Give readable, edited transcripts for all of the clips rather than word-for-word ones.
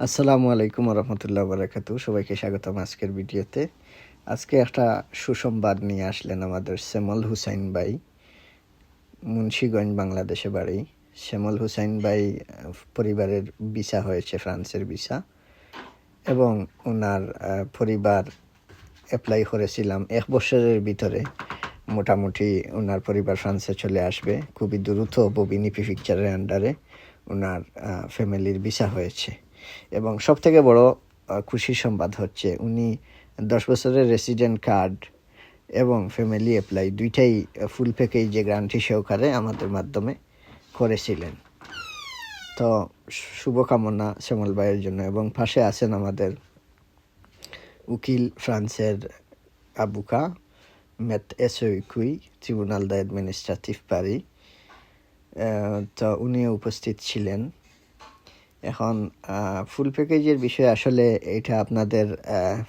আসসালামু আলাইকুম রহমতুল্লাহ বারাকাতু। সবাইকে স্বাগতম আজকের ভিডিওতে। আজকে একটা সুসংবাদ নিয়ে আসলেন আমাদের শ্যামল হুসাইন ভাই, মুন্সিগঞ্জ বাংলাদেশে বাড়ি। শ্যামল হুসাইন ভাই পরিবারের ভিসা হয়েছে, ফ্রান্সের ভিসা, এবং ওনার পরিবার অ্যাপ্লাই করেছিলাম 1 বছরের ভিতরে মোটামুটি ওনার পরিবার ফ্রান্সে চলে আসবে। খুবই দ্রুত ববিনি প্রিফেকচারের আন্ডারে ওনার ফ্যামিলির ভিসা হয়েছে। এবং সবথেকে বড় খুশির সংবাদ হচ্ছে উনি 10 বছরের রেসিডেন্ট কার্ড এবং ফ্যামিলি অ্যাপ্লাই দুইটাই ফুল প্যাকেজ যে গ্যারান্টি সহকারে আমাদের মাধ্যমে করেছিলেন। তো শুভকামনা শ্যামল ভাইয়ের জন্য। এবং পাশে আছেন আমাদের উকিল ফ্রান্সের আবুকা মেট এসইকুই, ট্রিব্যুনাল দ্য অ্যাডমিনিস্ট্রেটিভ পারি। তো উনিও উপস্থিত ছিলেন। এখন ফুল প্যাকেজের বিষয়ে আসলে এটা আপনাদের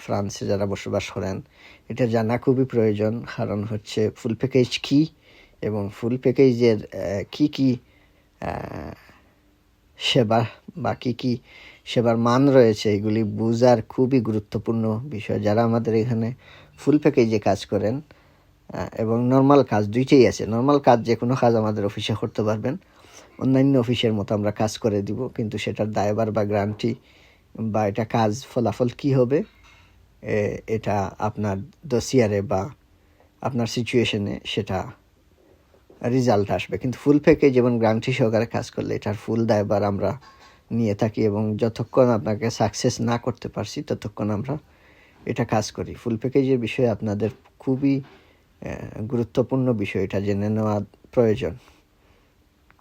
ফ্রান্সে যারা বসবাস করেন এটা জানা খুবই প্রয়োজন। কারণ হচ্ছে ফুল প্যাকেজ কী এবং ফুল প্যাকেজের কি কি সেবা বা কী কী সেবার মান রয়েছে এগুলি বোঝার খুবই গুরুত্বপূর্ণ বিষয়। যারা আমাদের এখানে ফুল প্যাকেজে কাজ করেন এবং নর্মাল কাজ দুইটাই আছে। নর্মাল কাজ যে কোনো কাজ আমাদের অফিসে করতে পারবেন, অন্যান্য অফিসের মতো আমরা কাজ করে দিব, কিন্তু সেটার দায়ভার বা গ্যারান্টি বা এটা কাজ ফলাফল কি হবে এটা আপনার দোসিয়ারে বা আপনার সিচুয়েশনে সেটা রেজাল্ট আসবে। কিন্তু ফুল প্যাকেজ এবং গ্যারান্টি সহকারে কাজ করলে এটার ফুল দায়ভার আমরা নিয়ে থাকি এবং যতক্ষণ আপনাকে সাকসেস না করতে পারছি ততক্ষণ আমরা এটা কাজ করি। ফুল প্যাকেজের বিষয়ে আপনাদের খুবই গুরুত্বপূর্ণ বিষয়, এটা জেনে নেওয়া প্রয়োজন।